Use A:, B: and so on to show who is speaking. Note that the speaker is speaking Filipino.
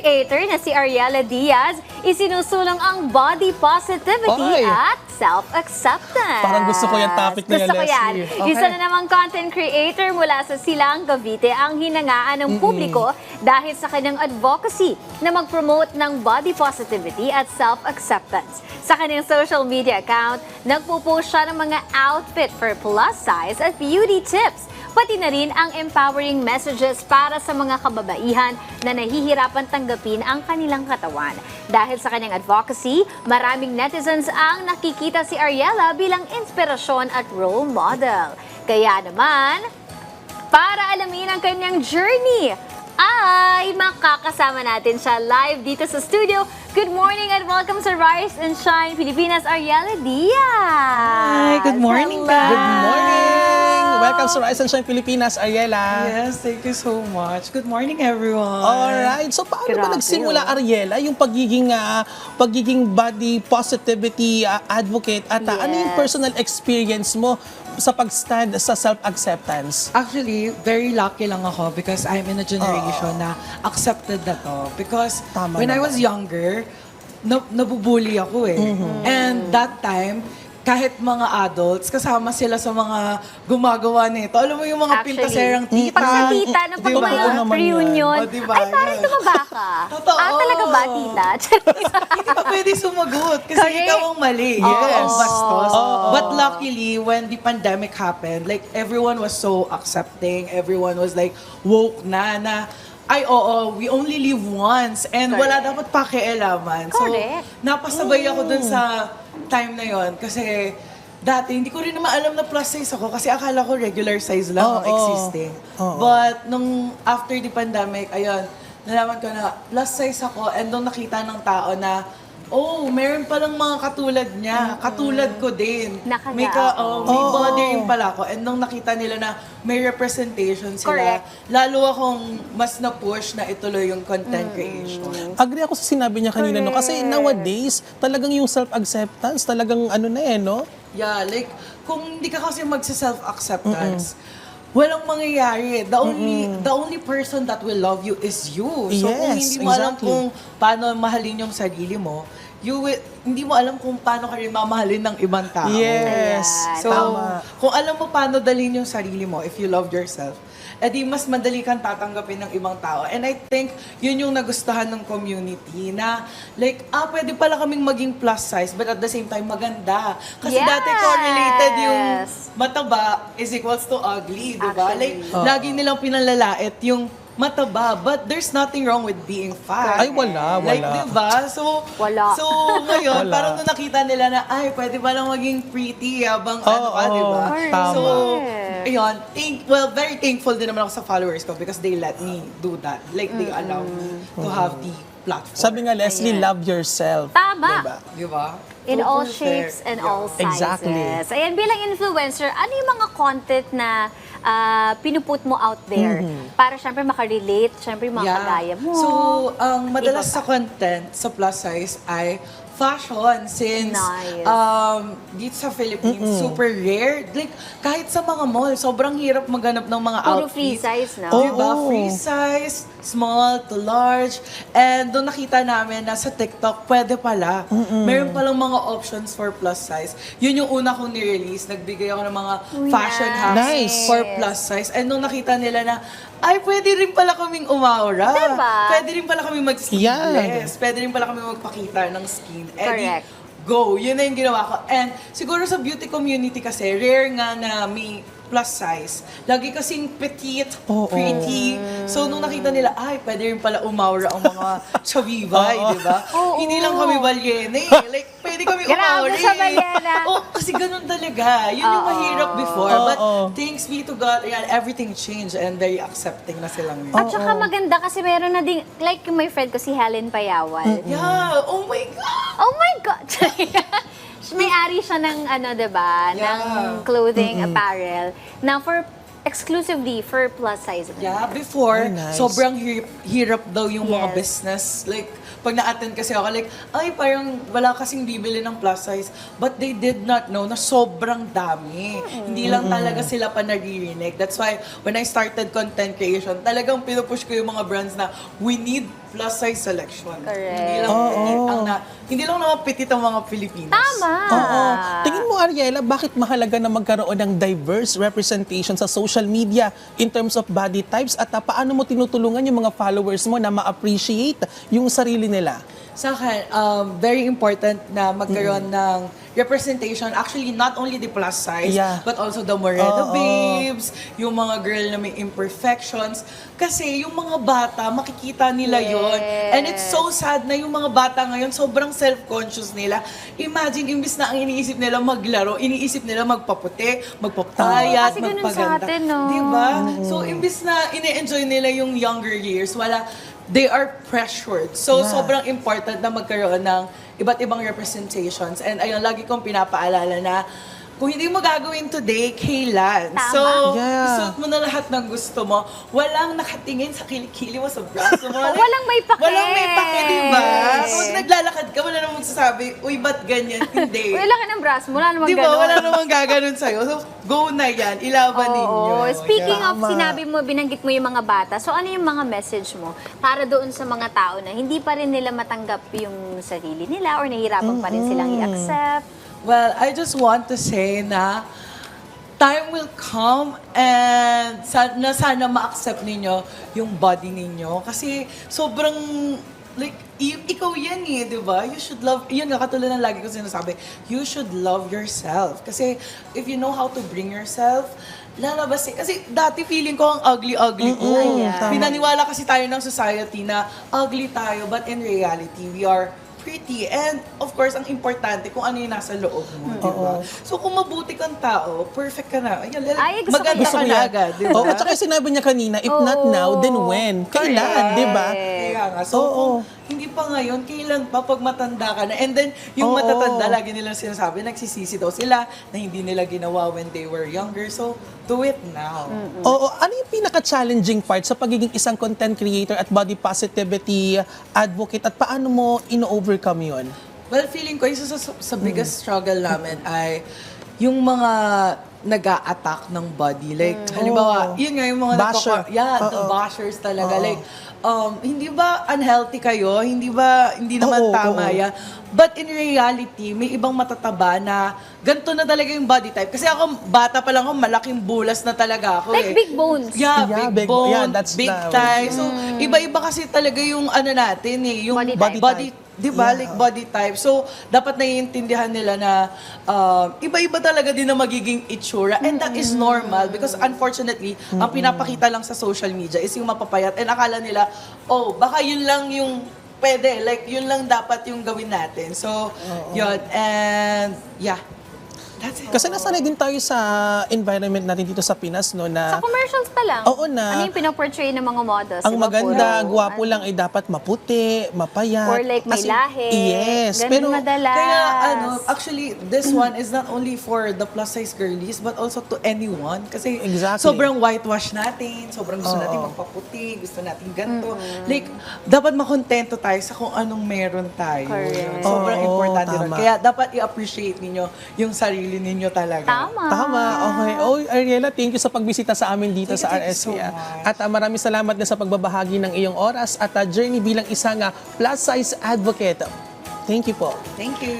A: creator na si Ariela Diaz, isinusulong ang body positivity
B: Oy!
A: at self-acceptance.
B: Parang gusto ko yung topic na yan,
A: Gusto ko yan.
B: Leslie. Okay.
A: Isa na namang content creator mula sa Silang, Cavite ang hinangaan ng publiko dahil sa kanyang advocacy na mag-promote ng body positivity at self-acceptance. Sa kanyang social media account, nagpo-post siya ng mga outfit for plus size at beauty tips. Pati na rin ang empowering messages para sa mga kababaihan na nahihirapan tanggapin ang kanilang katawan. Dahil sa kanyang advocacy, maraming netizens ang nakikita si Ariela bilang inspirasyon at role model. Kaya naman, para alamin ang kanyang journey, ay makakasama natin siya live dito sa studio. Good morning and welcome sa Rise and Shine Pilipinas, Ariela Diaz.
C: Hi, good morning,
A: Hello.
C: guys.
B: Good morning! Welcome sa Rise and Shine Pilipinas, Ariela.
C: Yes, thank you so much. Good morning, everyone.
B: Alright, so paano ba
A: Grabe,
B: nagsimula, Ariela, yung pagiging body positivity advocate at ano yung
A: Yes.
B: personal experience mo sa pag-stand sa self-acceptance?
C: Actually, very lucky lang ako because I'm in a generation na accepted na to. Because
B: Tama
C: when I
B: naman.
C: was younger, nabubully ako eh. And that time, kahit mga adults, kasama sila sa mga gumagawa nito. Alam mo yung mga pintaserang tita.
A: Pag sa tita, na pag
C: Diba?
A: may
B: Oo naman yan.
A: reunion,
C: O, diba?
A: ay parang
C: Yan.
A: tumaba ka.
C: Totoo.
A: Ah, talaga ba, tita?
C: Hindi ka pwede sumagot kasi
A: Correct.
C: ikaw ang mali.
A: Yes.
C: Ikaw ang bastos.
B: Oo.
C: But luckily, when the pandemic happened, like everyone was so accepting. Everyone was like woke na ay oo, we only live once and wala
A: Correct.
C: dapat pakialaman.
A: Correct.
C: So, napasabay ako dun sa time na yon kasi dati, hindi ko rin naman alam na plus size ako kasi akala ko regular size lang ang
B: Oo.
C: existing.
B: Oo.
C: But nung after the pandemic, ayun, nalaman ko na plus size ako and nung nakita ng tao na oh, meron palang mga katulad niya. Katulad ko din.
A: Nakaga
C: May,
A: ako.
C: may
B: Oo.
C: body rin pala ako. And nung nakita nila na may representation sila,
A: Correct.
C: lalo akong mas na-push na ituloy yung content creation.
B: Agree ako sa sinabi niya kanina, no? Kasi
A: Correct.
B: nowadays, talagang yung self-acceptance, talagang ano na no?
C: Yeah, like, kung hindi ka kasi magsa-self-acceptance, walang mangyayari. The only person that will love you is you. So kung
B: Yes,
C: hindi mo alam
B: exactly.
C: kung paano mahalin yung sarili mo, hindi mo alam kung paano ka rin mamahalin ng ibang tao.
B: Yes,
A: Ayan.
C: So,
B: tama.
C: kung alam mo paano dalhin yung sarili mo, if you love yourself, edi mas madali kang tatanggapin ng ibang tao. And I think, yun yung nagustuhan ng community na, like, pwede pala kaming maging plus size, but at the same time, maganda. Kasi
A: Yes!
C: dati correlated yung mataba is equals to ugly, di ba?
A: Actually.
C: Like, lagi nilang pinalalait yung mataba, but there's nothing wrong with being fat.
B: Ay, wala.
C: Like, di ba? So,
A: Wala.
C: so ngayon,
B: Wala.
C: parang nung nakita nila na, ay, pwede ba lang maging pretty habang ano ka, di ba?
A: Correct.
C: So,
A: Tama.
C: ayun, very thankful din naman ako sa followers ko because they let me do that. Like, they allow me to have the platform.
B: Sabi nga, Leslie,
A: Ayan.
B: love yourself.
A: Tama.
B: Diba?
C: Di ba?
A: In
C: So,
A: all
C: perfect.
A: shapes and all sizes.
B: Exactly.
A: Ayan, bilang influencer, ano yung mga content na pinuput mo out there? Para syempre makarelate, syempre yung mga kagaya mo.
C: So, ang madalas
A: Iba
C: sa content sa plus size ay fashion since
A: Nice.
C: dito sa Philippines, super rare. Like, kahit sa mga mall, sobrang hirap maghanap ng mga
A: Puro
C: outfits.
A: free size, no?
C: Diba?
B: Oo.
C: Free size, small to large. And doon nakita namin na sa TikTok, pwede pala. Meron palang mga options for plus size. Yun yung una kong ni-release. Nagbigay ako ng mga fashion hacks
B: Nice.
C: for plus size. And nung nakita nila na, ay, pwede rin pala kaming umaura.
A: Diba?
C: Pwede rin pala kami mag-sleeveless. Pwede rin pala kami magpakita ng skin.
A: Correct.
C: Go. Yun na yung ginawa ko. And siguro sa beauty community kasi, rare nga na may plus size. Lagi kasing petite,
B: Oo.
C: pretty. So, nung nakita nila, ay, pwede rin pala umaura ang mga chavivay, di ba?
A: Oo.
C: Hindi lang kami balyena eh. Like, pwede kami
A: Grabe
C: umaura
A: sa
C: eh.
A: balyena.
C: Oh, kasi ganun talaga. Yun yung
A: Oo.
C: mahirap before. But
B: Oo.
C: thanks be to God, ayan, everything changed and very accepting na silang yun.
A: At saka maganda kasi meron na din, like yung my friend ko si Helen Payawal.
C: Yeah, oh my God!
A: Oh my God! May-ari siya ng ano, 'di ba?
C: Yeah.
A: Ng clothing, apparel na exclusively for plus size.
C: Yeah, before,
B: Oh, nice.
C: sobrang hirap daw yung mga
A: Yes.
C: business. Like, pag na-attend kasi ako, like, ay, parang wala kasing bibili ng plus size. But they did not know na sobrang dami. Hindi lang talaga sila pa naririnig. That's why, when I started content creation, talagang pinupush ko yung mga brands na we need plus size selection.
A: Correct.
C: Hindi lang naman pitit ang mga Pilipinas.
A: Tama.
B: Oo. Tingin mo, Ariela, bakit mahalaga na magkaroon ng diverse representation sa social media in terms of body types at paano mo tinutulungan yung mga followers mo na ma-appreciate yung sarili nila?
C: Sa akin, very important na magkaroon ng representation. Actually, not only the plus size,
B: Yeah.
C: but also the Moreno
B: Oo.
C: babes, yung mga girl na may imperfections. Kasi yung mga bata, makikita nila yon. And it's so sad na yung mga bata ngayon, sobrang self-conscious nila. Imagine, imbis na ang iniisip nila maglaro, iniisip nila magpaputi, magpapayat,
A: Kasi ganun sa
C: magpaganda.
A: atin, no?
C: Diba? So, imbis na ine-enjoy nila yung younger years, they are pressured. So,
B: Yeah.
C: sobrang important na magkaroon ng iba't ibang representations. And ayun, lagi kong pinapaalala na kung hindi mo gagawin today, kailan?
A: Tama.
C: So,
B: Yeah.
C: isuot mo na lahat ng gusto mo. Walang nakatingin sa kilikili mo, sa braso mo.
A: Walang may pake.
C: Walang may pake, diba? Kapag naglalakad ka, wala namang magsasabi, uy, ba't ganyan? Hindi.
A: Uy, laki ng braso mo. Wala namang
C: Diba?
A: ganun.
C: Wala namang gaganon sa'yo. So, go na yan. Ilaban ninyo.
A: Oo. Speaking of,
B: Tama.
A: sinabi mo, binanggit mo yung mga bata. So, ano yung mga message mo para doon sa mga tao na hindi pa rin nila matanggap yung sarili nila or nahihirapan pa rin silang i-accept?
C: Well, I just want to say na time will come and sana ma-accept ninyo yung body ninyo. Kasi sobrang, like, ikaw yan eh, di ba? You should love, yun nga, katulad ng lagi ko sinasabi, you should love yourself. Kasi if you know how to bring yourself, lalabas eh. Kasi dati feeling ko ang ugly-ugly ko.
A: Yeah.
C: Pinaniwala kasi tayo ng society na ugly tayo, but in reality, we are pretty. And of course, ang importante kung ano yung nasa loob mo, di ba? So kung mabuti kang tao, perfect ka na. Ayun,
A: Ay, gusto ko
C: maganda
A: yan.
C: ka na agad, di ba?
B: Oo, at saka sinabi niya kanina, if not now, then when? Kailan, di ba?
C: Kaya nga. So,
B: Oo.
C: kung hindi pa ngayon, kailan pa pag matanda ka na? And then, yung
B: Oo.
C: matatanda, lagi nilang sinasabi, nagsisisi daw sila na hindi nila ginawa when they were younger. So, do it now.
B: Oo, ano yung pinaka-challenging part sa pagiging isang content creator at body positivity advocate at paano mo ino-overcome yun?
C: Well, feeling ko, isa sa biggest struggle namin ay yung mga nag-a-attack ng body. Like, halimbawa, yun nga yung mga
B: Basher.
C: the bashers talaga. Like, hindi ba unhealthy kayo? Hindi naman
B: Oo,
C: tama
B: oo.
C: yan? But in reality, may ibang matataba na ganito na talaga yung body type. Kasi ako, bata pa lang ako, malaking bulas na talaga ako
A: Like
C: eh.
A: big bones.
C: Yeah,
B: Yeah,
C: big
B: big-
C: bone,
B: yeah, that's
C: big
B: the-
C: thigh. So, iba-iba kasi talaga yung ano natin eh, yung
A: Body type.
C: di ba?
B: Yeah.
C: Like body type. So, dapat naiintindihan nila na iba-iba talaga din na magiging itsura. And that is normal because unfortunately, ang pinapakita lang sa social media is yung mapapayat. And akala nila, oh, baka yun lang yung pwede. Like, yun lang dapat yung gawin natin. So, yun. And, yeah. That's it.
B: Kasi nasanay din tayo sa environment natin dito sa Pinas, no, na
A: Sa commercials pa lang.
B: Oo na.
A: Ano yung pinoportray ng mga models?
B: ang
A: Diba,
B: maganda,
A: puro,
B: gwapo
A: ano,
B: lang ay dapat maputi, mapayat.
A: Or like may
B: As in-
A: lahi.
B: Yes.
A: Ganun
B: Pero,
A: madalas.
C: Kaya actually, this one is not only for the plus size girlies, but also to anyone. Kasi
B: Exactly.
C: sobrang whitewash natin, sobrang gusto natin magpaputi, gusto natin ganito. Like, dapat makontento tayo sa kung anong meron tayo.
A: Correct.
C: Sobrang
B: Oo,
C: importante nun.
B: tama.
C: Kaya dapat i-appreciate ninyo yung sarili ninyo talaga.
A: Tama.
B: Tama, okay. Oh, Ariela, thank you sa pagbisita sa amin dito
C: Thank
B: sa
C: you
B: RSC.
C: so much.
B: At maraming salamat na sa pagbabahagi ng iyong oras at journey bilang isang plus size advocate. Thank you po.
C: Thank you.